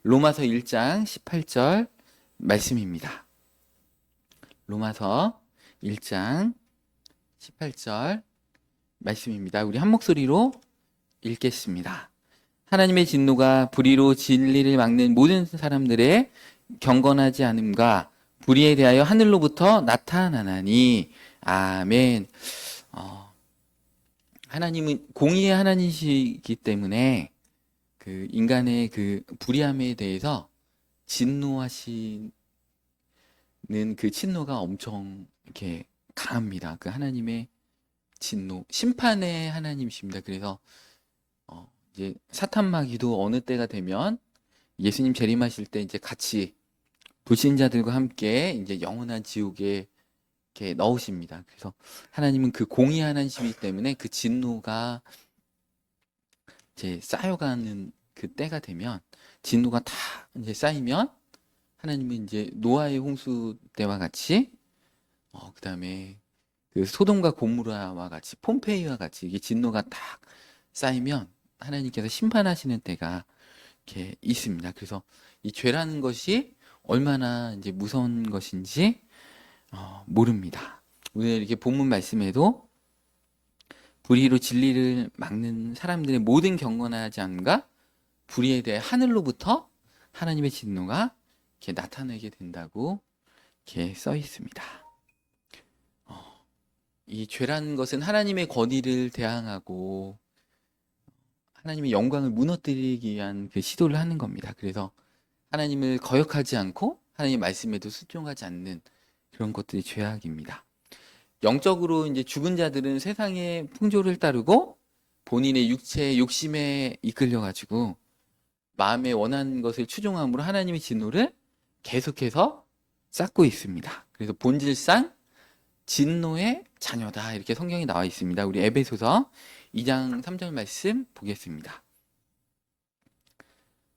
로마서 1장 18절 말씀입니다. 로마서 1장 18절 말씀입니다. 우리 한 목소리로 읽겠습니다. 하나님의 진노가 불의로 진리를 막는 모든 사람들의 경건하지 않음과 불의에 대하여 하늘로부터 나타나나니. 아멘. 하나님은 공의의 하나님이시기 때문에 그 인간의 그 불의함에 대해서 진노하시는 그 진노가 엄청 이렇게 강합니다. 그 하나님의 진노, 심판의 하나님이십니다. 그래서 이제 사탄 마귀도 어느 때가 되면 예수님 재림하실 때 이제 같이 불신자들과 함께 이제 영원한 지옥에 이렇게 넣으십니다. 그래서 하나님은 그 공의 하나님이기 때문에 그 진노가 이제 쌓여가는 그 때가 되면, 진노가 다 이제 쌓이면 하나님은 이제 노아의 홍수 때와 같이 그다음에 그 소돔과 고모라와 같이, 폼페이와 같이 이게 진노가 딱 쌓이면 하나님께서 심판하시는 때가 이렇게 있습니다. 그래서 이 죄라는 것이 얼마나 이제 무서운 것인지 모릅니다. 오늘 이렇게 본문 말씀에도 불의로 진리를 막는 사람들의 모든 경건하지 않음과 불의에 대해 하늘로부터 하나님의 진노가 이렇게 나타나게 된다고 이렇게 써 있습니다. 이 죄라는 것은 하나님의 권위를 대항하고 하나님의 영광을 무너뜨리기 위한 그 시도를 하는 겁니다. 그래서 하나님을 거역하지 않고 하나님의 말씀에도 순종하지 않는 그런 것들이 죄악입니다. 영적으로 이제 죽은 자들은 세상의 풍조를 따르고 본인의 육체의 욕심에 이끌려가지고 마음에 원하는 것을 추종함으로 하나님의 진노를 계속해서 쌓고 있습니다. 그래서 본질상 진노의 자녀다, 이렇게 성경에 나와 있습니다. 우리 에베소서 2장 3절 말씀 보겠습니다.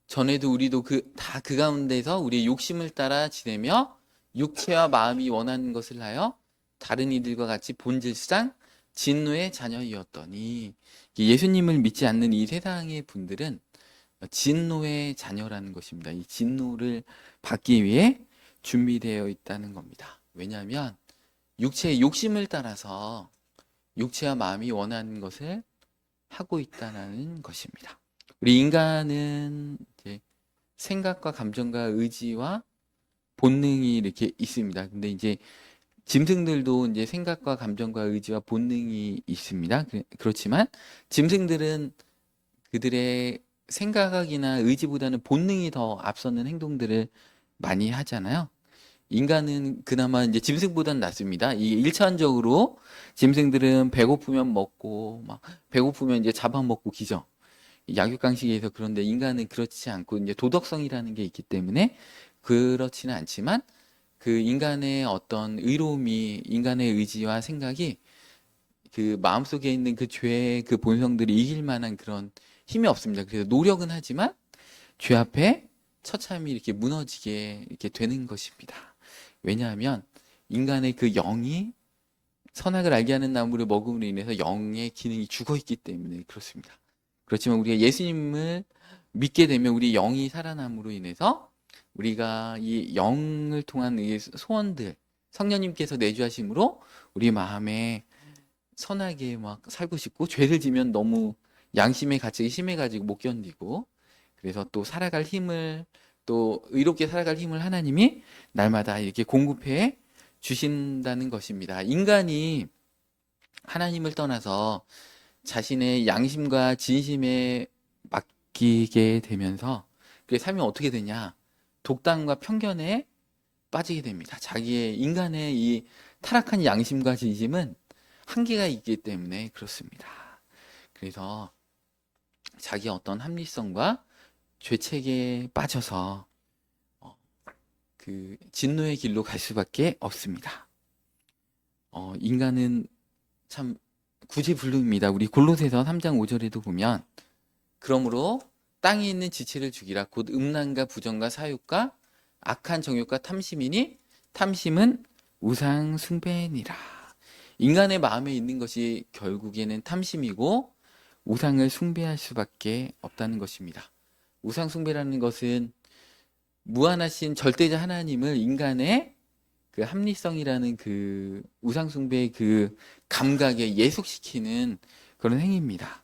전에도 우리도 다 그 가운데서 우리의 욕심을 따라 지내며 육체와 마음이 원하는 것을 하여 다른 이들과 같이 본질상 진노의 자녀이었더니, 예수님을 믿지 않는 이 세상의 분들은 진노의 자녀라는 것입니다. 이 진노를 받기 위해 준비되어 있다는 겁니다. 왜냐하면 육체의 욕심을 따라서 육체와 마음이 원하는 것을 하고 있다는 것입니다. 우리 인간은 이제 생각과 감정과 의지와 본능이 이렇게 있습니다. 근데 이제 짐승들도 이제 생각과 감정과 의지와 본능이 있습니다. 그렇지만 짐승들은 그들의 생각이나 의지보다는 본능이 더 앞서는 행동들을 많이 하잖아요. 인간은 그나마 이제 짐승보다는 낫습니다. 이 일차원적으로 짐승들은 배고프면 먹고, 막 배고프면 이제 잡아먹고 기죠. 약육강식에서. 그런데 인간은 그렇지 않고 이제 도덕성이라는 게 있기 때문에 그렇지는 않지만, 그 인간의 어떤 의로움이, 인간의 의지와 생각이 그 마음속에 있는 그 죄의 그 본성들이 이길 만한 그런 힘이 없습니다. 그래서 노력은 하지만 죄 앞에 처참히 이렇게 무너지게 이렇게 되는 것입니다. 왜냐하면 인간의 그 영이 선악을 알게 하는 나무를 먹음으로 인해서 영의 기능이 죽어 있기 때문에 그렇습니다. 그렇지만 우리가 예수님을 믿게 되면 우리 영이 살아남으로 인해서 우리가 이 영을 통한 이 소원들, 성령님께서 내주하심으로 우리 마음에 선하게 막 살고 싶고, 죄를 지면 너무 양심의 가책이 심해가지고 못 견디고, 그래서 또 살아갈 힘을, 또 의롭게 살아갈 힘을 하나님이 날마다 이렇게 공급해 주신다는 것입니다. 인간이 하나님을 떠나서 자신의 양심과 진심에 맡기게 되면서 그 삶이 어떻게 되냐? 독단과 편견에 빠지게 됩니다. 자기의, 인간의 이 타락한 양심과 진심은 한계가 있기 때문에 그렇습니다. 그래서 자기의 어떤 합리성과 죄책에 빠져서 그 진노의 길로 갈 수밖에 없습니다. 인간은 참 구제불능입니다. 우리 골로새서 3장 5절에도 보면, 그러므로 땅에 있는 지체를 죽이라. 곧 음란과 부정과 사욕과 악한 정욕과 탐심이니 탐심은 우상 숭배니라. 인간의 마음에 있는 것이 결국에는 탐심이고 우상을 숭배할 수밖에 없다는 것입니다. 우상 숭배라는 것은 무한하신 절대자 하나님을 인간의 그 합리성이라는 그 우상숭배의 그 감각에 예속시키는 그런 행위입니다.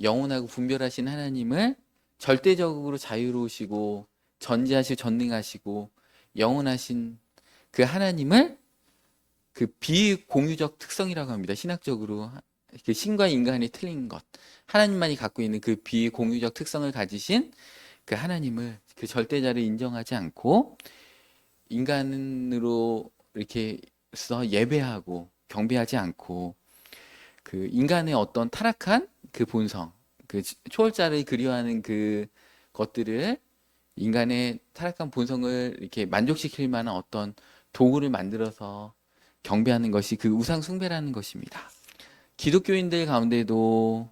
영원하고 분별하신 하나님을 절대적으로 자유로우시고 전지하시고 전능하시고 영원하신 그 하나님을 그 비공유적 특성이라고 합니다. 신학적으로 그 신과 인간이 틀린 것, 하나님만이 갖고 있는 그 비공유적 특성을 가지신 그 하나님을, 그 절대자를 인정하지 않고 인간으로 이렇게 서 예배하고 경배하지 않고 그 인간의 어떤 타락한 그 본성, 그 초월자를 그리워하는 그 것들을, 인간의 타락한 본성을 이렇게 만족시킬 만한 어떤 도구를 만들어서 경배하는 것이 그 우상 숭배라는 것입니다. 기독교인들 가운데도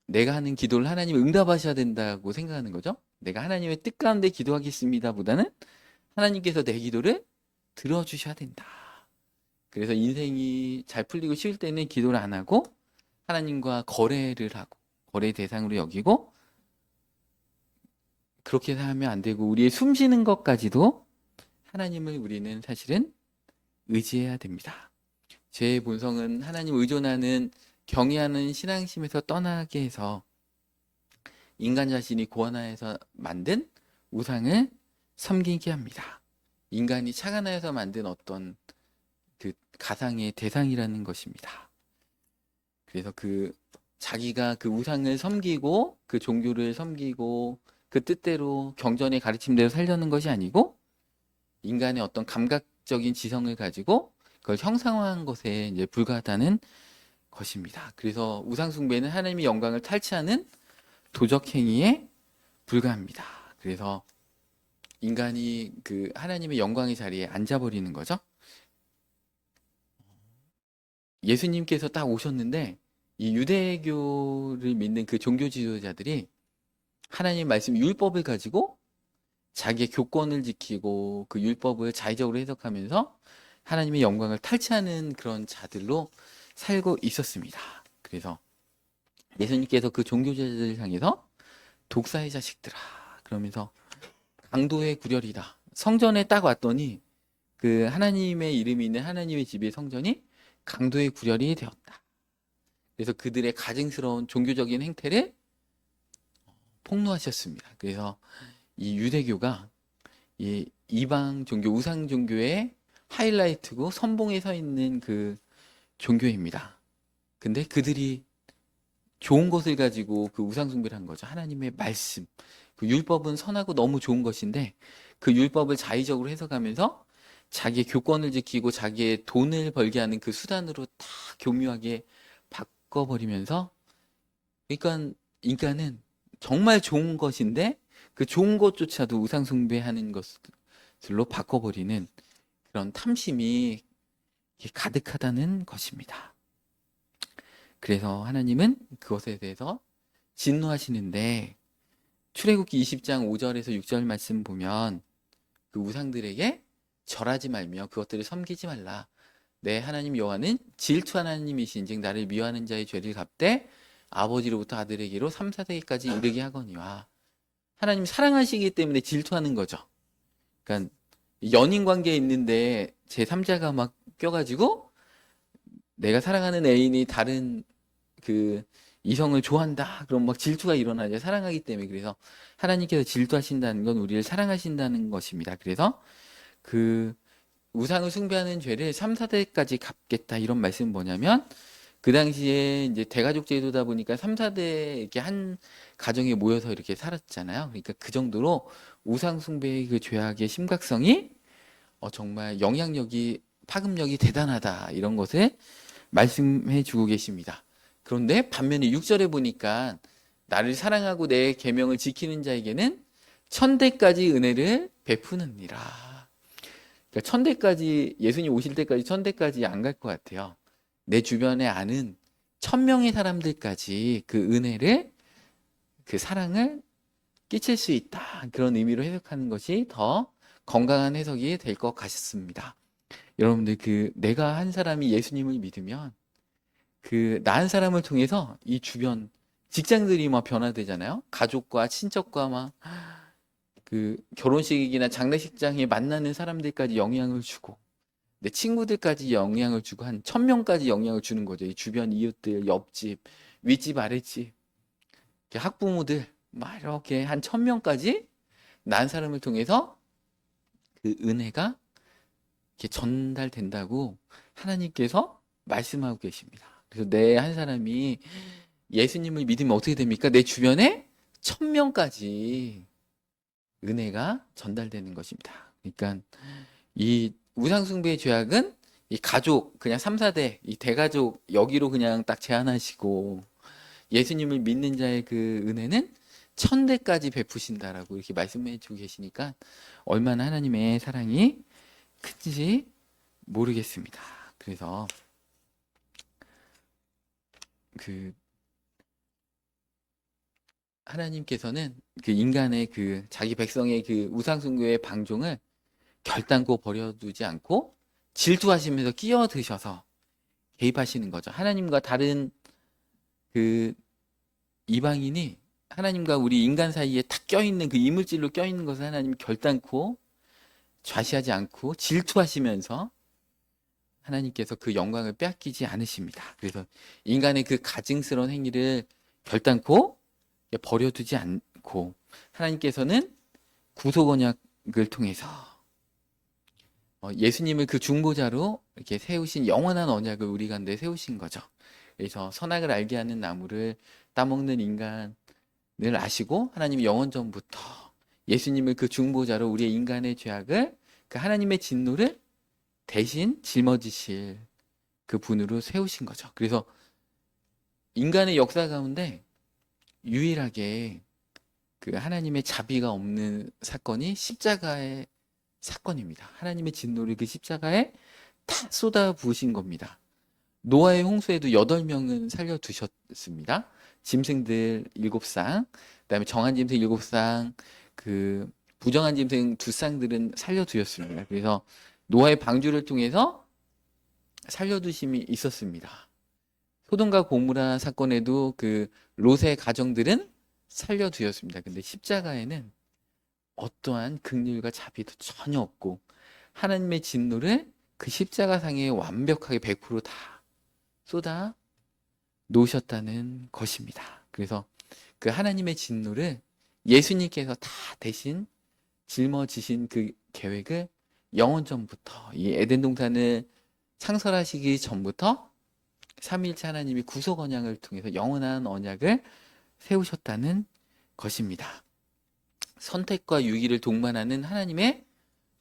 내가 하는 기도를 하나님이 응답하셔야 된다고 생각하는 거죠. 내가 하나님의 뜻 가운데 기도하겠습니다 보다는 하나님께서 내 기도를 들어주셔야 된다. 그래서 인생이 잘 풀리고 쉬울 때는 기도를 안 하고 하나님과 거래를 하고 거래 대상으로 여기고, 그렇게 하면 안 되고 우리의 숨 쉬는 것까지도 하나님을 우리는 사실은 의지해야 됩니다. 죄의 본성은 하나님 의존하는 경외하는 신앙심에서 떠나게 해서 인간 자신이 고안하여서 만든 우상을 섬기게 합니다. 인간이 착안하여서 만든 어떤 그 가상의 대상이라는 것입니다. 그래서 그 자기가 그 우상을 섬기고 그 종교를 섬기고 그 뜻대로 경전의 가르침대로 살려는 것이 아니고 인간의 어떤 감각적인 지성을 가지고 그걸 형상화한 것에 이제 불과하다는 것입니다. 그래서 우상 숭배는 하나님의 영광을 탈취하는 도적 행위에 불과합니다. 그래서 인간이 그 하나님의 영광의 자리에 앉아버리는 거죠. 예수님께서 딱 오셨는데 이 유대교를 믿는 그 종교 지도자들이 하나님 말씀 율법을 가지고 자기의 교권을 지키고 그 율법을 자의적으로 해석하면서 하나님의 영광을 탈취하는 그런 자들로 살고 있었습니다. 그래서 예수님께서 그 종교제자들을 향해서 독사의 자식들아 그러면서 강도의 구렬이다. 성전에 딱 왔더니 그 하나님의 이름이 있는 하나님의 집의 성전이 강도의 구렬이 되었다. 그래서 그들의 가증스러운 종교적인 행태를 폭로하셨습니다. 그래서 이 유대교가 이 이방 종교, 우상 종교의 하이라이트고 선봉에 서 있는 그 종교입니다. 근데 그들이 좋은 것을 가지고 그 우상 숭배를 한 거죠. 하나님의 말씀. 그 율법은 선하고 너무 좋은 것인데 그 율법을 자의적으로 해석하면서 자기의 교권을 지키고 자기의 돈을 벌게 하는 그 수단으로 다 교묘하게 바꿔버리면서, 그러니까 인간은 정말 좋은 것인데 그 좋은 것조차도 우상 숭배하는 것들로 바꿔버리는 그런 탐심이 가득하다는 것입니다. 그래서 하나님은 그것에 대해서 진노하시는데 출애굽기 20장 5절에서 6절 말씀 보면 그 우상들에게 절하지 말며 그것들을 섬기지 말라. 내 하나님 여호와는 질투 하나님이신즉 나를 미워하는 자의 죄를 갚되 아버지로부터 아들에게로 3, 4세기까지 이르게 하거니와. 하나님 사랑하시기 때문에 질투하는 거죠. 그러니까 연인 관계에 있는데 제3자가 막 껴가지고 내가 사랑하는 애인이 다른 그 이성을 좋아한다. 그럼 막 질투가 일어나죠. 사랑하기 때문에. 그래서 하나님께서 질투하신다는 건 우리를 사랑하신다는 것입니다. 그래서 그 우상을 숭배하는 죄를 3, 4대까지 갚겠다. 이런 말씀은 뭐냐면 그 당시에 이제 대가족 제도다 보니까 3, 4대 이렇게 한 가정에 모여서 이렇게 살았잖아요. 그러니까 그 정도로 우상 숭배의 그 죄악의 심각성이 정말 영향력이, 파급력이 대단하다. 이런 것을 말씀해 주고 계십니다. 그런데 반면에 6절에 보니까 나를 사랑하고 내 계명을 지키는 자에게는 천대까지 은혜를 베푸느니라. 그러니까 천대까지, 예수님 오실 때까지 천대까지 안 갈 것 같아요. 내 주변에 아는 1000명의 사람들까지 그 은혜를, 그 사랑을 끼칠 수 있다. 그런 의미로 해석하는 것이 더 건강한 해석이 될 것 같습니다. 여러분들 그 내가 한 사람이 예수님을 믿으면 그 나 한 사람을 통해서 이 주변 직장들이 막 변화되잖아요. 가족과 친척과 막 그 결혼식이나 장례식장에 만나는 사람들까지 영향을 주고 내 친구들까지 영향을 주고 한 1000명까지 영향을 주는 거죠. 이 주변 이웃들, 옆집, 윗집, 아랫집, 이렇게 학부모들 막 이렇게 한 1000명까지 난 사람을 통해서 그 은혜가 이렇게 전달된다고 하나님께서 말씀하고 계십니다. 그래서 내 한 사람이 예수님을 믿으면 어떻게 됩니까? 내 주변에 1000명까지 은혜가 전달되는 것입니다. 그러니까 이 우상숭배의 죄악은 이 가족 그냥 3, 4대 이 대가족 여기로 그냥 딱 제한하시고 예수님을 믿는 자의 그 은혜는 1000대까지 베푸신다라고 이렇게 말씀해 주고 계시니까 얼마나 하나님의 사랑이 큰지 모르겠습니다. 그래서 그 하나님께서는 그 인간의 그 자기 백성의 그 우상숭배의 방종을 결단코 버려두지 않고 질투하시면서 끼어드셔서 개입하시는 거죠. 하나님과 다른 그 이방인이 하나님과 우리 인간 사이에 탁 껴있는 그 이물질로 껴있는 것을 하나님 결단코 좌시하지 않고 질투하시면서 하나님께서 그 영광을 빼앗기지 않으십니다. 그래서 인간의 그 가증스러운 행위를 결단코 버려두지 않고 하나님께서는 구속 언약을 통해서 예수님을 그 중보자로 이렇게 세우신 영원한 언약을 우리 가운데 세우신 거죠. 그래서 선악을 알게 하는 나무를 따먹는 인간을 아시고 하나님이 영원 전부터 예수님을 그 중보자로 우리의 인간의 죄악을 그 하나님의 진노를 대신 짊어지실 그 분으로 세우신 거죠. 그래서 인간의 역사 가운데 유일하게 그 하나님의 자비가 없는 사건이 십자가의 사건입니다. 하나님의 진노를 그 십자가에 다 쏟아 부으신 겁니다. 노아의 홍수에도 8명은 살려두셨습니다. 짐승들 7쌍, 그다음에 정한 짐승 7쌍, 그 부정한 짐승 2쌍들은 살려두셨습니다. 그래서 노아의 방주를 통해서 살려두심이 있었습니다. 소돔과 고모라 사건에도 그 롯의 가정들은 살려두었습니다. 근데 십자가에는 어떠한 긍휼과 자비도 전혀 없고 하나님의 진노를 그 십자가상에 완벽하게 100%다 쏟아 놓으셨다는 것입니다. 그래서 그 하나님의 진노를 예수님께서 다 대신 짊어지신 그 계획을 영원 전부터 이 에덴 동산을 창설하시기 전부터 삼위일체 하나님이 구속 언약을 통해서 영원한 언약을 세우셨다는 것입니다. 선택과 유기를 동반하는 하나님의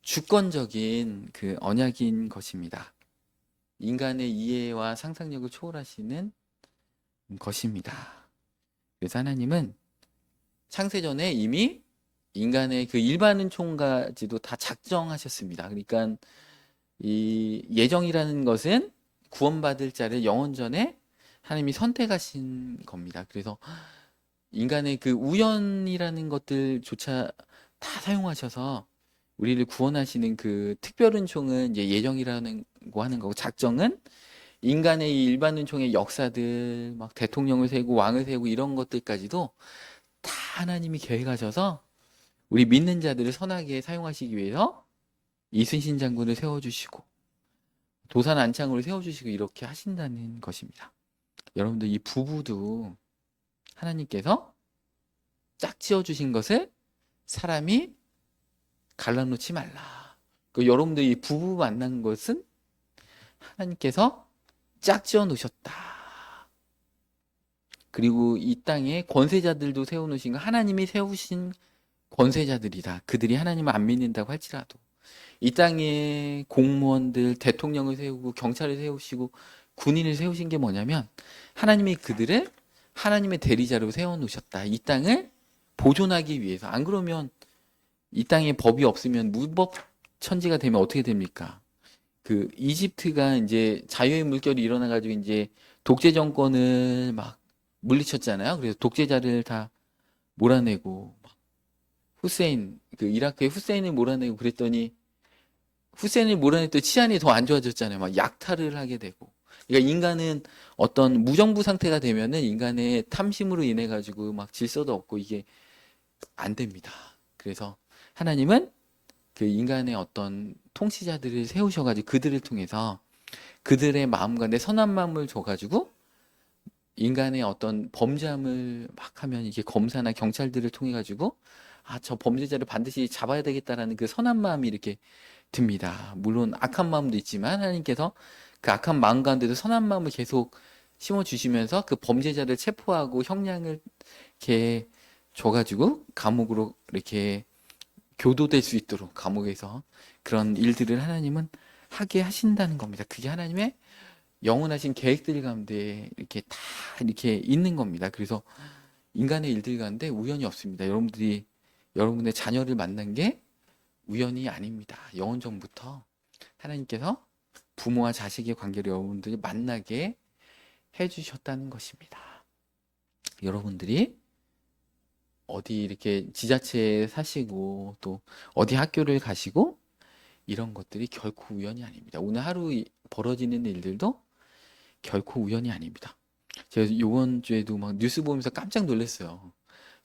주권적인 그 언약인 것입니다. 인간의 이해와 상상력을 초월하시는 것입니다. 그래서 하나님은 창세전에 이미 인간의 그 일반 은총까지도 다 작정하셨습니다. 그러니까 이 예정이라는 것은 구원받을 자를 영원전에 하나님이 선택하신 겁니다. 그래서 인간의 그 우연이라는 것들조차 다 사용하셔서 우리를 구원하시는 그 특별 은총은 이제 예정이라는 거 하는 거고 작정은 인간의 이 일반 은총의 역사들 막 대통령을 세우고 왕을 세우고 이런 것들까지도 다 하나님이 계획하셔서 우리 믿는 자들을 선하게 사용하시기 위해서 이순신 장군을 세워주시고 도산 안창호를 세워주시고 이렇게 하신다는 것입니다. 여러분들 이 부부도 하나님께서 짝 지어주신 것을 사람이 갈라놓지 말라. 여러분들 이 부부 만난 것은 하나님께서 짝 지어 놓으셨다. 그리고 이 땅에 권세자들도 세워놓으신 거 하나님이 세우신 권세자들이다. 그들이 하나님을 안 믿는다고 할지라도 이 땅에 공무원들, 대통령을 세우고 경찰을 세우시고 군인을 세우신 게 뭐냐면 하나님이 그들을 하나님의 대리자로 세워놓으셨다. 이 땅을 보존하기 위해서. 안 그러면 이 땅에 법이 없으면 무법 천지가 되면 어떻게 됩니까? 그 이집트가 이제 자유의 물결이 일어나가지고 이제 독재 정권을 막 물리쳤잖아요. 그래서 독재자를 다 몰아내고 후세인 그 이라크의 후세인을 몰아내고 그랬더니 후세인을 몰아냈더니 치안이 더 안 좋아졌잖아요. 막 약탈을 하게 되고. 그러니까 인간은 어떤 무정부 상태가 되면은 인간의 탐심으로 인해 가지고 막 질서도 없고 이게 안 됩니다. 그래서 하나님은 그 인간의 어떤 통치자들을 세우셔가지고 그들을 통해서 그들의 마음과 내 선한 마음을 줘가지고 인간의 어떤 범죄함을 막 하면 이게 검사나 경찰들을 통해 가지고 아, 저 범죄자를 반드시 잡아야 되겠다라는 그 선한 마음이 이렇게 듭니다. 물론 악한 마음도 있지만 하나님께서 그 악한 마음 가운데도 선한 마음을 계속 심어 주시면서 그 범죄자를 체포하고 형량을 이렇게 줘가지고 감옥으로 이렇게 교도될 수 있도록 감옥에서 그런 일들을 하나님은 하게 하신다는 겁니다. 그게 하나님의 영원하신 계획들 가운데 이렇게 다 이렇게 있는 겁니다. 그래서 인간의 일들 가운데 우연이 없습니다. 여러분들이 여러분의 자녀를 만난 게 우연이 아닙니다. 영원 전부터 하나님께서 부모와 자식의 관계를 여러분들이 만나게 해주셨다는 것입니다. 여러분들이 어디 이렇게 지자체에 사시고 또 어디 학교를 가시고 이런 것들이 결코 우연이 아닙니다. 오늘 하루 벌어지는 일들도 결코 우연이 아닙니다. 제가 이번 주에도 막 뉴스 보면서 깜짝 놀랐어요.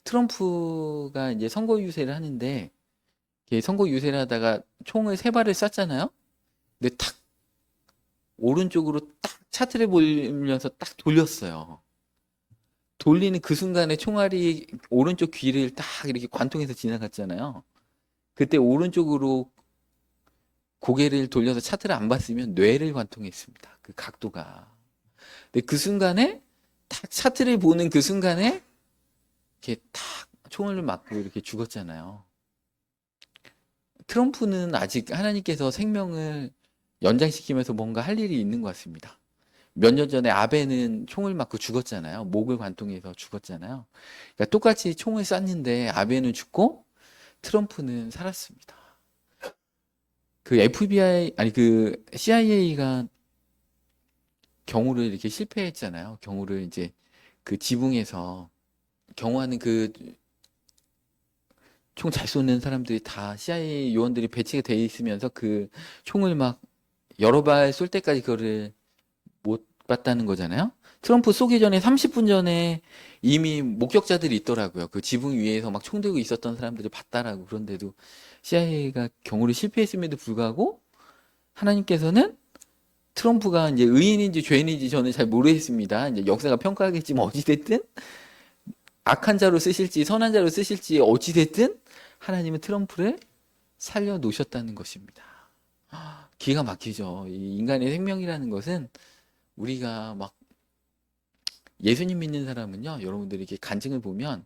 트럼프가 이제 선거 유세를 하는데 선거 유세를 하다가 총을 세 발을 쐈잖아요. 근데 탁 오른쪽으로 딱 차트를 보면서 딱 돌렸어요. 돌리는 그 순간에 총알이 오른쪽 귀를 딱 이렇게 관통해서 지나갔잖아요. 그때 오른쪽으로 고개를 돌려서 차트를 안 봤으면 뇌를 관통했습니다. 그 각도가. 근데 그 순간에 딱 차트를 보는 그 순간에 이렇게 탁 총을 맞고 이렇게 죽었잖아요. 트럼프는 아직 하나님께서 생명을 연장시키면서 뭔가 할 일이 있는 것 같습니다. 몇 년 전에 아베는 총을 맞고 죽었잖아요. 목을 관통해서 죽었잖아요. 그러니까 똑같이 총을 쐈는데 아베는 죽고 트럼프는 살았습니다. 그 FBI 아니 그 CIA가 경호를 이렇게 실패했잖아요. 경호를 이제 그 지붕에서 경호하는 그 총 잘 쏘는 사람들이 다 CIA 요원들이 배치가 돼 있으면서 그 총을 막 여러 발 쏠 때까지 그거를 못 봤다는 거잖아요. 트럼프 쏘기 전에 30분 전에 이미 목격자들이 있더라고요. 그 지붕 위에서 막 총 들고 있었던 사람들이 봤다라고. 그런데도 CIA가 경호를 실패했음에도 불구하고 하나님께서는 트럼프가 이제 의인인지 죄인인지 저는 잘 모르겠습니다. 이제 역사가 평가하겠지만 어찌됐든 악한 자로 쓰실지 선한 자로 쓰실지 어찌됐든 하나님은 트럼프를 살려 놓으셨다는 것입니다. 기가 막히죠. 이 인간의 생명이라는 것은 우리가 막 예수님 믿는 사람은요, 여러분들이 이렇게 간증을 보면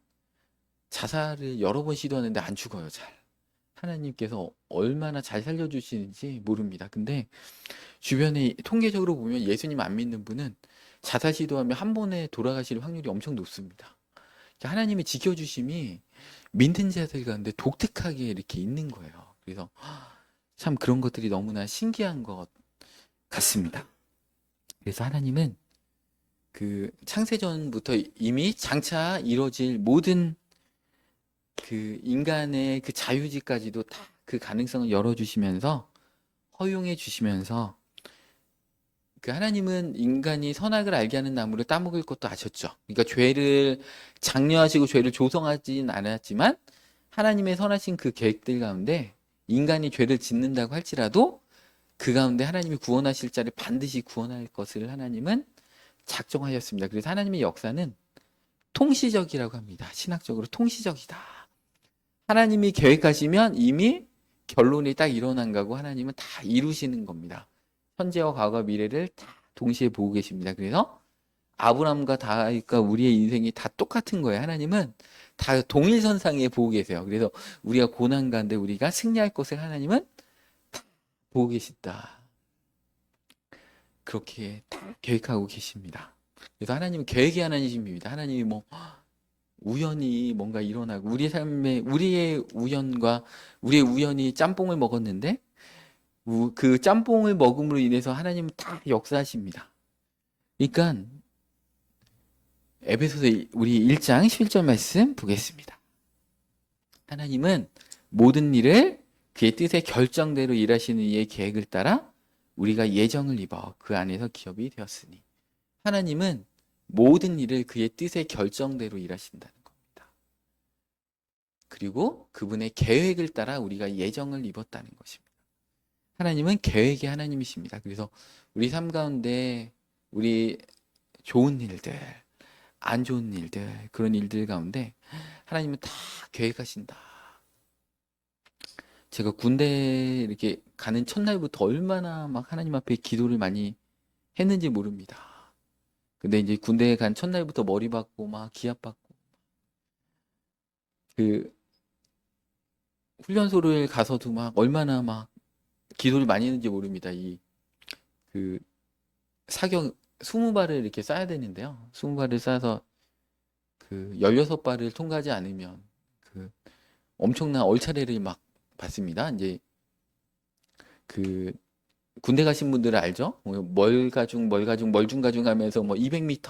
자살을 여러 번 시도하는데 안 죽어요, 잘. 하나님께서 얼마나 잘 살려주시는지 모릅니다. 근데 주변에 통계적으로 보면 예수님 안 믿는 분은 자살 시도하면 한 번에 돌아가실 확률이 엄청 높습니다. 하나님의 지켜주심이 믿는 자들 가운데 독특하게 이렇게 있는 거예요. 그래서 참 그런 것들이 너무나 신기한 것 같습니다. 그래서 하나님은 그 창세전부터 이미 장차 이루어질 모든 그 인간의 그 자유지까지도 다 그 가능성을 열어주시면서 허용해 주시면서 그 하나님은 인간이 선악을 알게 하는 나무를 따먹을 것도 아셨죠. 그러니까 죄를 장려하시고 죄를 조성하진 않았지만 하나님의 선하신 그 계획들 가운데 인간이 죄를 짓는다고 할지라도 그 가운데 하나님이 구원하실 자를 반드시 구원할 것을 하나님은 작정하셨습니다. 그래서 하나님의 역사는 통시적이라고 합니다. 신학적으로 통시적이다. 하나님이 계획하시면 이미 결론이 딱 일어난 거고 하나님은 다 이루시는 겁니다. 현재와 과거, 미래를 다 동시에 보고 계십니다. 그래서 아브라함과 다윗과 우리의 인생이 다 똑같은 거예요. 하나님은 다 동일선상에 보고 계세요. 그래서 우리가 고난 가운데 우리가 승리할 것을 하나님은 다 보고 계신다. 그렇게 다 계획하고 계십니다. 그래서 하나님은 계획의 하나님입니다. 하나님이 뭐 우연히 뭔가 일어나고 우리 삶에 우리의 우연과 우리의 우연이 짬뽕을 먹었는데 그 짬뽕을 먹음으로 인해서 하나님은 다 역사하십니다. 그러니까 에베소서 우리 1장 11절 말씀 보겠습니다. 하나님은 모든 일을 그의 뜻의 결정대로 일하시는 이의 계획을 따라 우리가 예정을 입어 그 안에서 기업이 되었으니 하나님은 모든 일을 그의 뜻의 결정대로 일하신다는 겁니다. 그리고 그분의 계획을 따라 우리가 예정을 입었다는 것입니다. 하나님은 계획의 하나님이십니다. 그래서 우리 삶 가운데 우리 좋은 일들, 안 좋은 일들, 그런 일들 가운데 하나님은 다 계획하신다. 제가 군대 이렇게 가는 첫날부터 얼마나 막 하나님 앞에 기도를 많이 했는지 모릅니다. 근데 이제 군대에 간 첫날부터 머리 받고 막 기합 받고 그 훈련소를 가서도 막 얼마나 막 기도를 많이 했는지 모릅니다. 이 그 사격 20발을 이렇게 쏴야 되는데요. 20발을 쏴서 그 16발을 통과하지 않으면 그 엄청난 얼차례를 막 받습니다. 이제 그 군대 가신 분들은 알죠? 멀가중, 멀중가중 하면서 뭐 200m,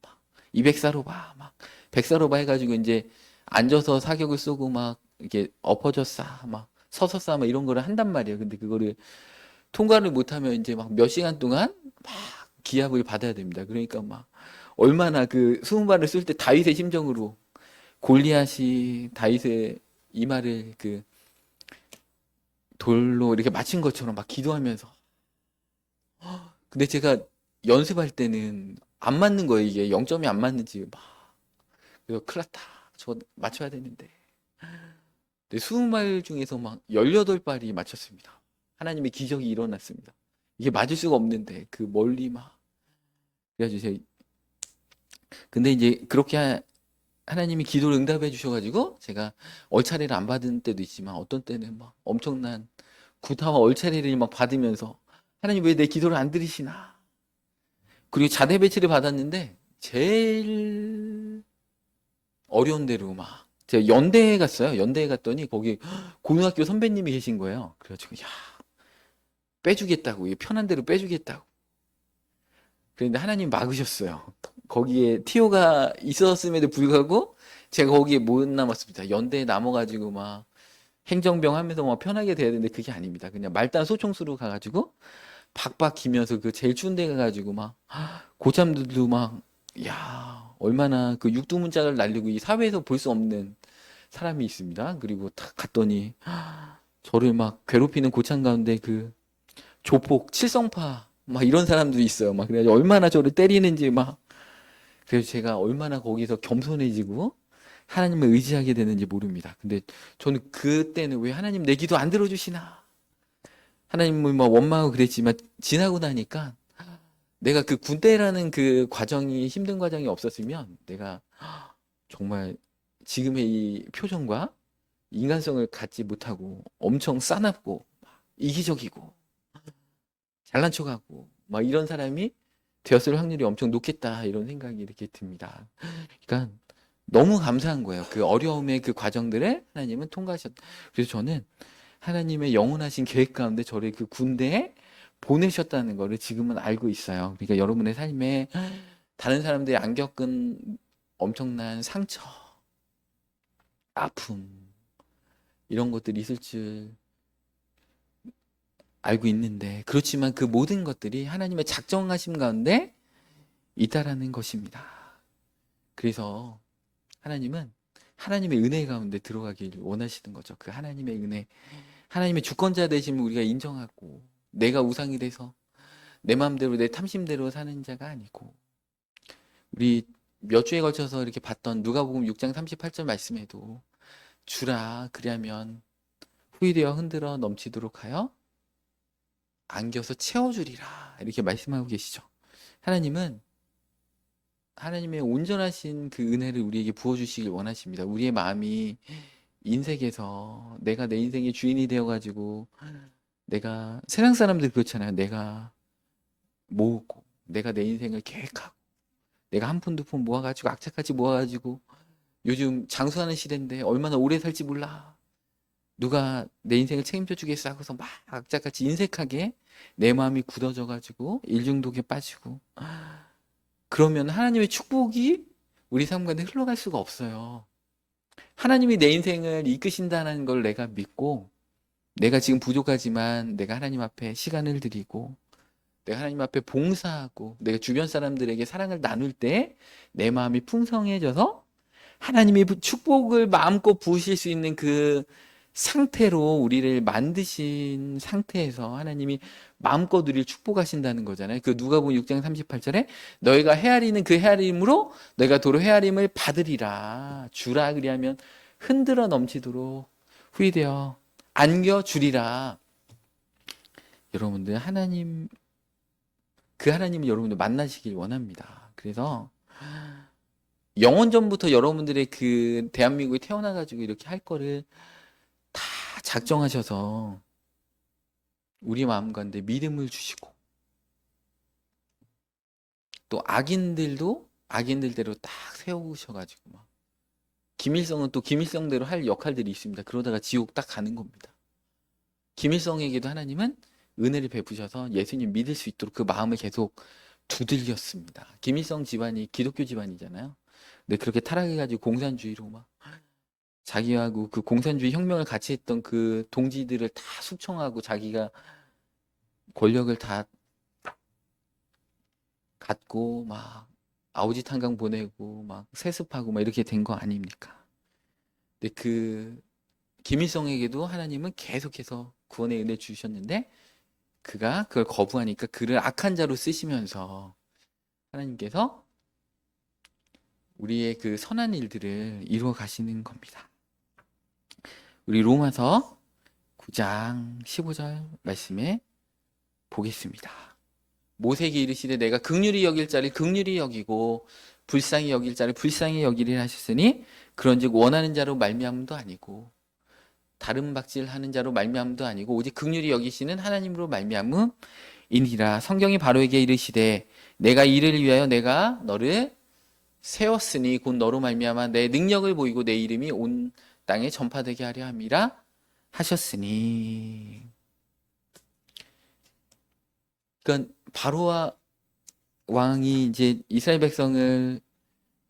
막 200사로바, 막 100사로바 해가지고 이제 앉아서 사격을 쏘고 막 이렇게 엎어져 쏴, 막 서서 쏴, 막 이런 거를 한단 말이에요. 근데 그거를 통과를 못하면 이제 막 몇 시간 동안 막 기합을 받아야 됩니다. 그러니까 막 얼마나 그 수문발을 쏠 때 다윗의 심정으로 골리앗이 다윗의 이마를 그 돌로 이렇게 맞힌 것처럼 막 기도하면서 근데 제가 연습할 때는 안 맞는 거예요. 이게 0점이 안 맞는지 막 그래서 큰일 났다. 저 맞춰야 되는데. 근데 20말 중에서 막 18발이 맞췄습니다. 하나님의 기적이 일어났습니다. 이게 맞을 수가 없는데 그 멀리 막 그래가지고 제가 근데 이제 그렇게 하나님이 기도를 응답해 주셔가지고 제가 얼차례를 안 받은 때도 있지만 어떤 때는 막 엄청난 구타와 얼차례를 막 받으면서 하나님 왜 내 기도를 안 들으시나. 그리고 자대 배치를 받았는데 제일 어려운 데로 막 제가 연대에 갔어요. 연대에 갔더니 거기 고등학교 선배님이 계신 거예요. 그래가지고 야 빼주겠다고 이 편한 대로 빼주겠다고. 그런데 하나님 막으셨어요. 거기에 티오가 있었음에도 불구하고 제가 거기에 못 남았습니다. 연대에 남아가지고 막 행정병 하면서 막 편하게 돼야 되는데 그게 아닙니다. 그냥 말단 소총수로 가가지고 박박 기면서 그 제일 추운 데 가가지고 막 고참들도 막 야 얼마나 그 육두문짝을 날리고 이 사회에서 볼 수 없는 사람이 있습니다. 그리고 딱 갔더니 저를 막 괴롭히는 고참 가운데 그 조폭 칠성파 막 이런 사람도 있어요. 막 그래가지고 얼마나 저를 때리는지 막 그래서 제가 얼마나 거기서 겸손해지고 하나님을 의지하게 되는지 모릅니다. 근데 저는 그때는 왜 하나님 내 기도 안 들어주시나 하나님을 막 원망하고 그랬지만 지나고 나니까 내가 그 군대라는 그 과정이 힘든 과정이 없었으면 내가 정말 지금의 이 표정과 인간성을 갖지 못하고 엄청 싸납고 이기적이고 잘난 척하고 막 이런 사람이 되었을 확률이 엄청 높겠다 이런 생각이 이렇게 듭니다. 그러니까 너무 감사한 거예요. 그 어려움의 그 과정들을 하나님은 통과하셨. 그래서 저는 하나님의 영원하신 계획 가운데 저를 그 군대에 보내셨다는 거를 지금은 알고 있어요. 그러니까 여러분의 삶에 다른 사람들이 안 겪은 엄청난 상처, 아픔 이런 것들이 있을 줄 알고 있는데 그렇지만 그 모든 것들이 하나님의 작정하심 가운데 있다라는 것입니다. 그래서 하나님은 하나님의 은혜 가운데 들어가길 원하시는 거죠. 그 하나님의 은혜, 하나님의 주권자 되심을 우리가 인정하고 내가 우상이 돼서 내 마음대로 내 탐심대로 사는 자가 아니고 우리 몇 주에 걸쳐서 이렇게 봤던 누가복음 6장 38절 말씀에도 주라 그리하면 후일되어 흔들어 넘치도록 하여 안겨서 채워주리라 이렇게 말씀하고 계시죠. 하나님은 하나님의 온전하신 그 은혜를 우리에게 부어주시길 원하십니다. 우리의 마음이 인생에서 내가 내 인생의 주인이 되어가지고 내가 세상 사람들 그렇잖아요. 내가 모으고 내가 내 인생을 계획하고 내가 한 푼 두 푼 모아가지고 악착같이 모아가지고 요즘 장수하는 시대인데 얼마나 오래 살지 몰라. 누가 내 인생을 책임져 주겠어 하고서 막 악착같이 인색하게 내 마음이 굳어져가지고 일중독에 빠지고 그러면 하나님의 축복이 우리 삶 가운데 흘러갈 수가 없어요. 하나님이 내 인생을 이끄신다는 걸 내가 믿고 내가 지금 부족하지만 내가 하나님 앞에 시간을 드리고 내가 하나님 앞에 봉사하고 내가 주변 사람들에게 사랑을 나눌 때 내 마음이 풍성해져서 하나님이 축복을 마음껏 부으실 수 있는 그 상태로 우리를 만드신 상태에서 하나님이 마음껏 우리를 축복하신다는 거잖아요. 그 누가복음 6장 38절에 너희가 헤아리는 그 헤아림으로 너희가 도로 헤아림을 받으리라. 주라 그리하면 흔들어 넘치도록 후히되어 안겨 주리라. 여러분들 그 하나님을 여러분들 만나시길 원합니다. 그래서 영원전부터 여러분들의 그 대한민국에 태어나가지고 이렇게 할 거를 다 작정하셔서 우리 마음 가운데 믿음을 주시고 또 악인들도 악인들대로 딱 세우셔가지고 막 김일성은 또 김일성대로 할 역할들이 있습니다. 그러다가 지옥 딱 가는 겁니다. 김일성에게도 하나님은 은혜를 베푸셔서 예수님 믿을 수 있도록 그 마음을 계속 두들겼습니다. 김일성 집안이 기독교 집안이잖아요. 근데 그렇게 타락해가지고 공산주의로 막 자기하고 그 공산주의 혁명을 같이 했던 그 동지들을 다 숙청하고 자기가 권력을 다 갖고 막 아우지 탄광 보내고 막 세습하고 막 이렇게 된 거 아닙니까? 근데 그 김일성에게도 하나님은 계속해서 구원의 은혜 주셨는데 그가 그걸 거부하니까 그를 악한 자로 쓰시면서 하나님께서 우리의 그 선한 일들을 이루어 가시는 겁니다. 우리 로마서 9장 15절 말씀에 보겠습니다. 모세에게 이르시되 내가 긍휼히 여길 자를 긍휼히 여기고 불쌍히 여길 자를 불쌍히 여기리라 하셨으니 그런즉 원하는 자로 말미암음도 아니고 다른 박질하는 자로 말미암음도 아니고 오직 긍휼히 여기시는 하나님으로 말미암음이니라. 성경이 바로에게 이르시되 내가 이를 위하여 내가 너를 세웠으니 곧 너로 말미암아 내 능력을 보이고 내 이름이 온 땅에 전파되게 하려 함이라 하셨으니. 그러니까 바로와 왕이 이제 이스라엘 백성을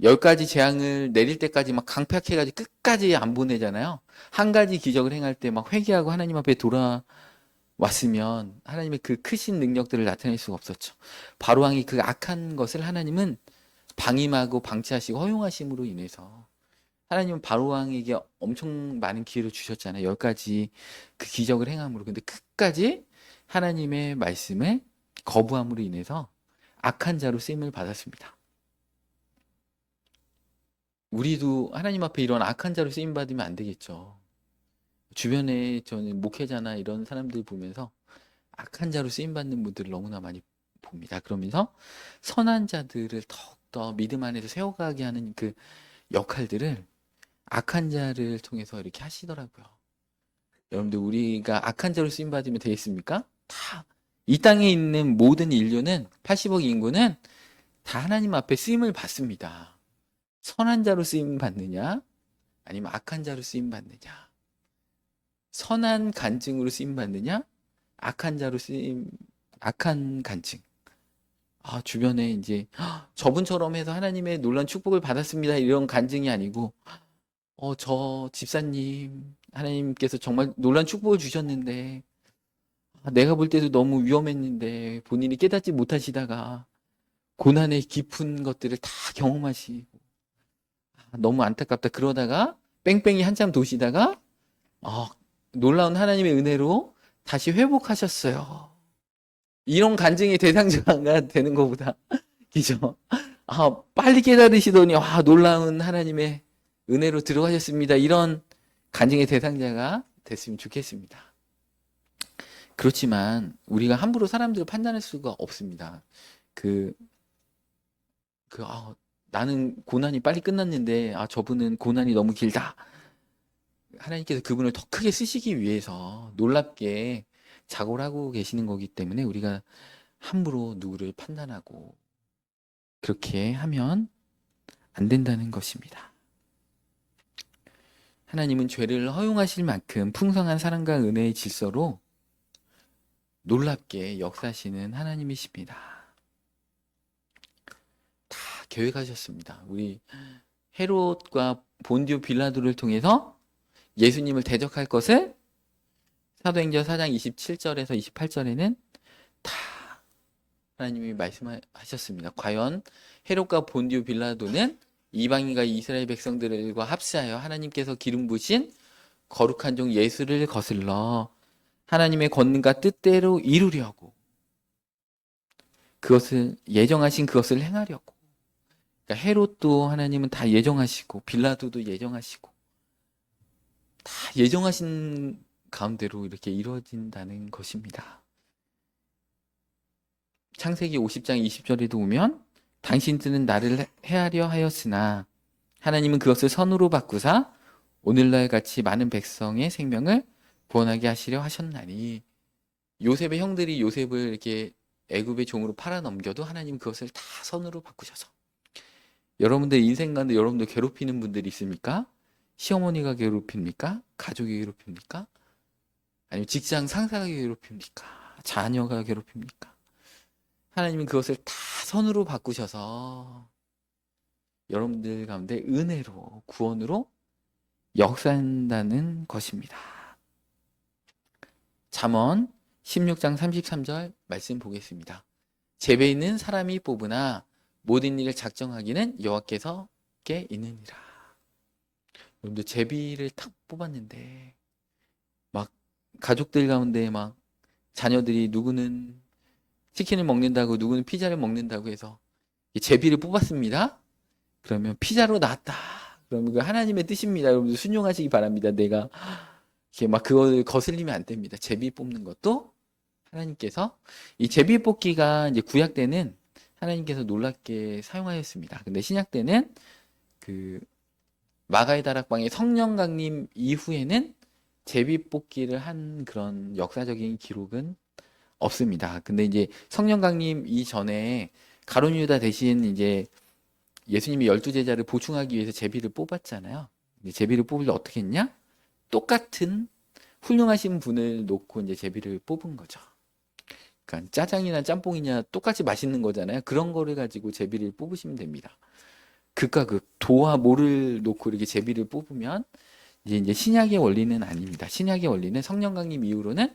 10가지 재앙을 내릴 때까지 막 강팍해가지고 끝까지 안 보내잖아요. 한 가지 기적을 행할 때 막 회개하고 하나님 앞에 돌아왔으면 하나님의 그 크신 능력들을 나타낼 수가 없었죠. 바로 왕이 그 악한 것을 하나님은 방임하고 방치하시고 허용하심으로 인해서 하나님은 바로 왕에게 엄청 많은 기회를 주셨잖아요. 10가지 그 기적을 행함으로. 근데 끝까지 하나님의 말씀을 거부함으로 인해서 악한 자로 쓰임을 받았습니다. 우리도 하나님 앞에 이런 악한 자로 쓰임 받으면 안 되겠죠. 주변에 저는 목회자나 이런 사람들 보면서 악한 자로 쓰임 받는 분들을 너무나 많이 봅니다. 그러면서 선한 자들을 더욱더 믿음 안에서 세워가게 하는 그 역할들을 악한 자를 통해서 이렇게 하시더라고요. 여러분들 우리가 악한 자로 쓰임 받으면 되겠습니까? 다 이 땅에 있는 모든 인류는 80억 인구는 다 하나님 앞에 쓰임을 받습니다. 선한 자로 쓰임 받느냐 아니면 악한 자로 쓰임 받느냐, 선한 간증으로 쓰임 받느냐 악한 자로 쓰임 악한 간증. 주변에 이제 저분처럼 해서 하나님의 놀라운 축복을 받았습니다 이런 간증이 아니고 저 집사님 하나님께서 정말 놀라운 축복을 주셨는데 내가 볼 때도 너무 위험했는데 본인이 깨닫지 못하시다가 고난의 깊은 것들을 다 경험하시고 너무 안타깝다. 그러다가 뺑뺑이 한참 도시다가 놀라운 하나님의 은혜로 다시 회복하셨어요. 이런 간증의 대상자가 되는 것보다 그죠? 빨리 깨달으시더니 놀라운 하나님의 은혜로 들어가셨습니다. 이런 간증의 대상자가 됐으면 좋겠습니다. 그렇지만 우리가 함부로 사람들을 판단할 수가 없습니다. 나는 고난이 빨리 끝났는데 저분은 고난이 너무 길다. 하나님께서 그분을 더 크게 쓰시기 위해서 놀랍게 작업을 하고 계시는 거기 때문에 우리가 함부로 누구를 판단하고 그렇게 하면 안 된다는 것입니다. 하나님은 죄를 허용하실 만큼 풍성한 사랑과 은혜의 질서로 놀랍게 역사하시는 하나님이십니다. 다 계획하셨습니다. 우리 헤롯과 본디오 빌라도를 통해서 예수님을 대적할 것을 사도행전 4장 27절에서 28절에는 다 하나님이 말씀하셨습니다. 과연 헤롯과 본디오 빌라도는 이방인과 이스라엘 백성들과 합세하여 하나님께서 기름 부으신 거룩한 종 예수를 거슬러 하나님의 권능과 뜻대로 이루려고 그것을 예정하신 그것을 행하려고. 그러니까 헤롯도 하나님은 다 예정하시고 빌라도도 예정하시고 다 예정하신 가운데로 이렇게 이루어진다는 것입니다. 창세기 50장 20절에도 보면 당신들은 나를 해하려 하였으나 하나님은 그것을 선으로 바꾸사 오늘날 같이 많은 백성의 생명을 구원하게 하시려 하셨나니. 요셉의 형들이 요셉을 이렇게 애굽의 종으로 팔아 넘겨도 하나님 그것을 다 선으로 바꾸셔서. 여러분들 인생 가운데 여러분들 괴롭히는 분들이 있습니까? 시어머니가 괴롭힙니까? 가족이 괴롭힙니까? 아니면 직장 상사가 괴롭힙니까? 자녀가 괴롭힙니까? 하나님은 그것을 다 선으로 바꾸셔서 여러분들 가운데 은혜로 구원으로 역사한다는 것입니다. 잠언 16장 33절 말씀 보겠습니다. 재배 있는 사람이 뽑으나 모든 일을 작정하기는 여호와께서께 있느니라. 여러분들 제비를 탁 뽑았는데 막 가족들 가운데 막 자녀들이 누구는 치킨을 먹는다고 누구는 피자를 먹는다고 해서 제비를 뽑았습니다. 그러면 피자로 나왔다. 그러면 그 하나님의 뜻입니다. 여러분들 순종하시기 바랍니다. 내가 이렇게 막 그걸 거슬리면 안 됩니다. 제비 뽑는 것도 하나님께서 이 제비 뽑기가 이제 구약 때는 하나님께서 놀랍게 사용하였습니다. 근데 신약 때는 그 마가의 다락방의 성령 강림 이후에는 제비 뽑기를 한 그런 역사적인 기록은 없습니다. 근데 이제 성령 강림 이전에 가룟 유다 대신 이제 예수님이 12제자를 보충하기 위해서 제비를 뽑았잖아요. 제비를 뽑을 때 어떻게 했냐? 똑같은 훌륭하신 분을 놓고 이제 제비를 뽑은 거죠. 그러니까 짜장이나 짬뽕이냐 똑같이 맛있는 거잖아요. 그런 거를 가지고 제비를 뽑으시면 됩니다. 극과 극, 도와 모를 놓고 이렇게 제비를 뽑으면 이제 신약의 원리는 아닙니다. 신약의 원리는 성령 강림 이후로는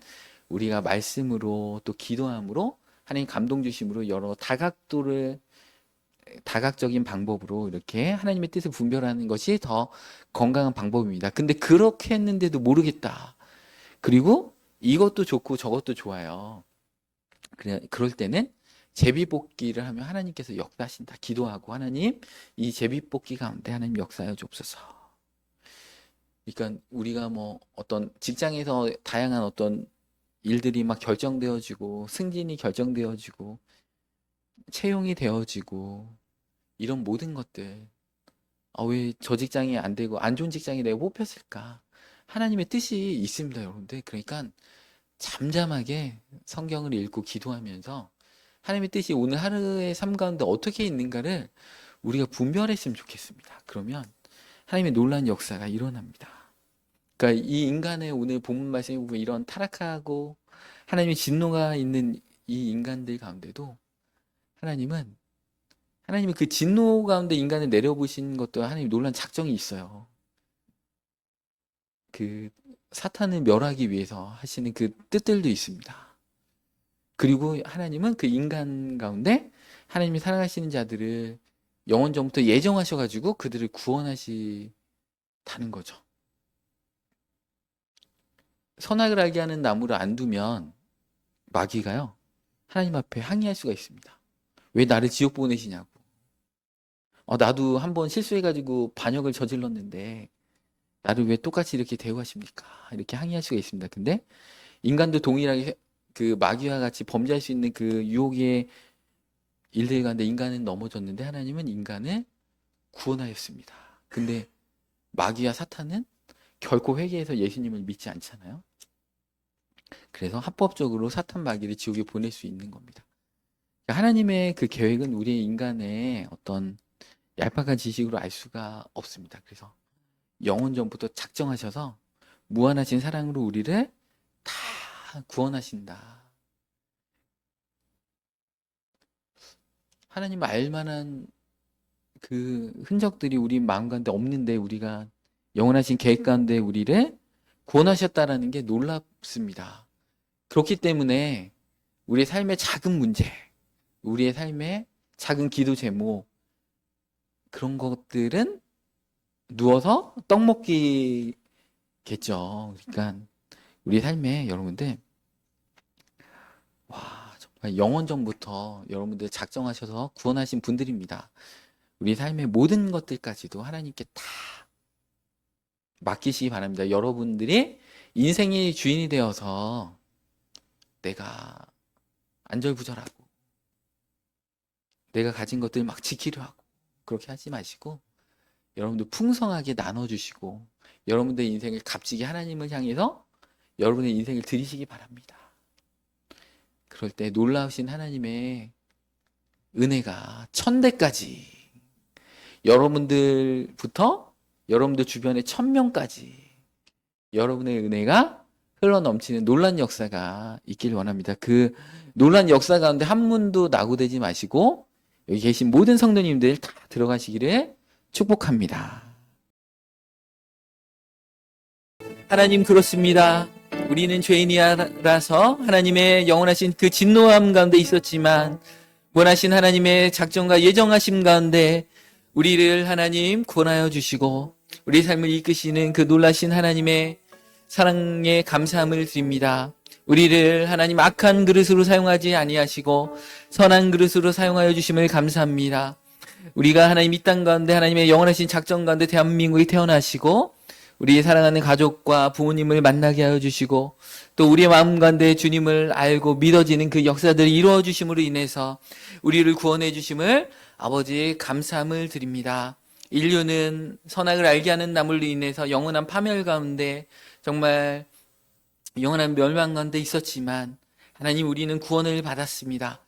우리가 말씀으로 또 기도함으로 하나님 감동 주심으로 여러 다각적인 방법으로 이렇게 하나님의 뜻을 분별하는 것이 더 건강한 방법입니다. 근데 그렇게 했는데도 모르겠다. 그리고 이것도 좋고 저것도 좋아요. 그럴 때는 제비뽑기를 하면 하나님께서 역사하신다. 기도하고 하나님 이 제비뽑기 가운데 하나님 역사하여 주옵소서. 그러니까 우리가 뭐 어떤 직장에서 다양한 어떤 일들이 막 결정되어지고 승진이 결정되어지고 채용이 되어지고 이런 모든 것들 왜 저 직장이 안 되고 안 좋은 직장이 내가 뽑혔을까? 하나님의 뜻이 있습니다, 여러분들. 그러니까 잠잠하게 성경을 읽고 기도하면서 하나님의 뜻이 오늘 하루의 삶 가운데 어떻게 있는가를 우리가 분별했으면 좋겠습니다. 그러면 하나님의 놀라운 역사가 일어납니다. 그러니까 이 인간의 오늘 본문 말씀에 보면 이런 타락하고 하나님의 진노가 있는 이 인간들 가운데도 하나님은 그 진노 가운데 인간을 내려보신 것도 하나님 놀란 작정이 있어요. 그 사탄을 멸하기 위해서 하시는 그 뜻들도 있습니다. 그리고 하나님은 그 인간 가운데 하나님이 사랑하시는 자들을 영원 전부터 예정하셔가지고 그들을 구원하시다는 거죠. 선악을 알게 하는 나무를 안 두면 마귀가요 하나님 앞에 항의할 수가 있습니다. 왜 나를 지옥 보내시냐고. 나도 한번 실수해가지고 반역을 저질렀는데 나를 왜 똑같이 이렇게 대우하십니까? 이렇게 항의할 수가 있습니다. 근데 인간도 동일하게 그 마귀와 같이 범죄할 수 있는 그 유혹의 일들 가운데 인간은 넘어졌는데 하나님은 인간을 구원하였습니다. 근데 마귀와 사탄은 결코 회개해서 예수님을 믿지 않잖아요. 그래서 합법적으로 사탄 마귀를 지옥에 보낼 수 있는 겁니다. 하나님의 그 계획은 우리 인간의 어떤 얄팍한 지식으로 알 수가 없습니다. 그래서 영원 전부터 작정하셔서 무한하신 사랑으로 우리를 다 구원하신다. 하나님 알만한 그 흔적들이 우리 마음 가운데 없는데 우리가 영원하신 계획 가운데 우리를 구원하셨다라는 게 놀랍습니다. 그렇기 때문에 우리의 삶의 작은 문제, 우리의 삶의 작은 기도 제목, 그런 것들은 누워서 떡 먹기겠죠. 그러니까 우리 삶에 여러분들 와 정말 영원 전부터 여러분들 작정하셔서 구원하신 분들입니다. 우리 삶의 모든 것들까지도 하나님께 다 맡기시기 바랍니다. 여러분들이 인생의 주인이 되어서 내가 안절부절하고 내가 가진 것들 막 지키려 하고 그렇게 하지 마시고 여러분들 풍성하게 나눠주시고 여러분들의 인생을 값지게 하나님을 향해서 여러분의 인생을 드리시기 바랍니다. 그럴 때 놀라우신 하나님의 은혜가 천대까지 여러분들부터 여러분들 주변의 1000명까지 여러분의 은혜가 흘러넘치는 놀란 역사가 있길 원합니다. 그 놀란 역사 가운데 한 분도 낙오되지 마시고 여기 계신 모든 성도님들 다 들어가시기를 축복합니다. 하나님 그렇습니다. 우리는 죄인이라서 하나님의 영원하신 그 진노함 가운데 있었지만 원하신 하나님의 작정과 예정하심 가운데 우리를 하나님 구원하여 주시고 우리 삶을 이끄시는 그 놀라신 하나님의 사랑에 감사함을 드립니다. 우리를 하나님 악한 그릇으로 사용하지 아니하시고 선한 그릇으로 사용하여 주심을 감사합니다. 우리가 하나님 이 땅 가운데 하나님의 영원하신 작정 가운데 대한민국에 태어나시고 우리 사랑하는 가족과 부모님을 만나게 하여 주시고 또 우리의 마음 가운데 주님을 알고 믿어지는 그 역사들이 이루어 주심으로 인해서 우리를 구원해 주심을 아버지 감사함을 드립니다. 인류는 선악을 알게 하는 나물로 인해서 영원한 파멸 가운데 정말 영원한 멸망 가운데 있었지만 하나님 우리는 구원을 받았습니다.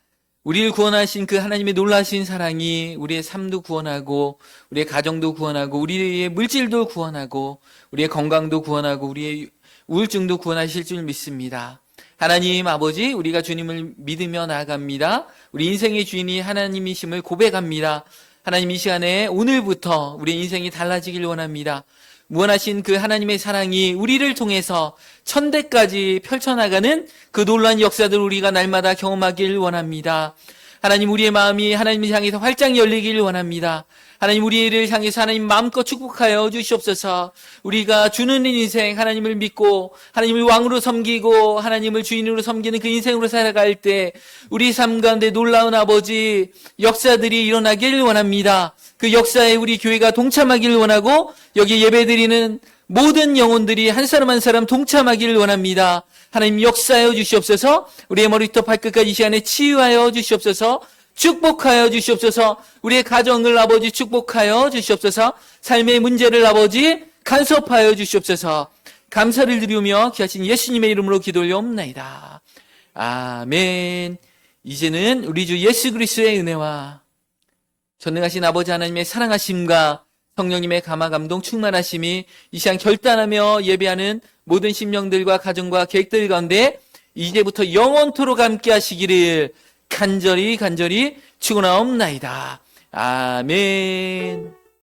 우리를 구원하신 그 하나님의 놀라신 사랑이 우리의 삶도 구원하고 우리의 가정도 구원하고 우리의 물질도 구원하고 우리의 건강도 구원하고 우리의 우울증도 구원하실 줄 믿습니다. 하나님 아버지 우리가 주님을 믿으며 나아갑니다. 우리 인생의 주인이 하나님이심을 고백합니다. 하나님 이 시간에 오늘부터 우리 인생이 달라지길 원합니다. 무한하신 그 하나님의 사랑이 우리를 통해서 천대까지 펼쳐나가는 그 놀라운 역사들 우리가 날마다 경험하길 원합니다. 하나님 우리의 마음이 하나님을 향해서 활짝 열리길 원합니다. 하나님 우리를 향해서 하나님 마음껏 축복하여 주시옵소서. 우리가 주는 인생 하나님을 믿고 하나님을 왕으로 섬기고 하나님을 주인으로 섬기는 그 인생으로 살아갈 때 우리 삶 가운데 놀라운 아버지 역사들이 일어나길 원합니다. 그 역사에 우리 교회가 동참하기를 원하고 여기 예배드리는 모든 영혼들이 한 사람 한 사람 동참하기를 원합니다. 하나님 역사하여 주시옵소서. 우리의 머리부터 발끝까지 이 시간에 치유하여 주시옵소서. 축복하여 주시옵소서. 우리의 가정을 아버지 축복하여 주시옵소서. 삶의 문제를 아버지 간섭하여 주시옵소서. 감사를 드리며 귀하신 예수님의 이름으로 기도 올려옵나이다. 아멘. 이제는 우리 주 예수 그리스도의 은혜와 전능하신 아버지 하나님의 사랑하심과 성령님의 감화 감동 충만하심이 이 시간 결단하며 예배하는 모든 심령들과 가정과 계획들 가운데 이제부터 영원토록 함께 하시기를 간절히 축원하옵나이다. 아멘.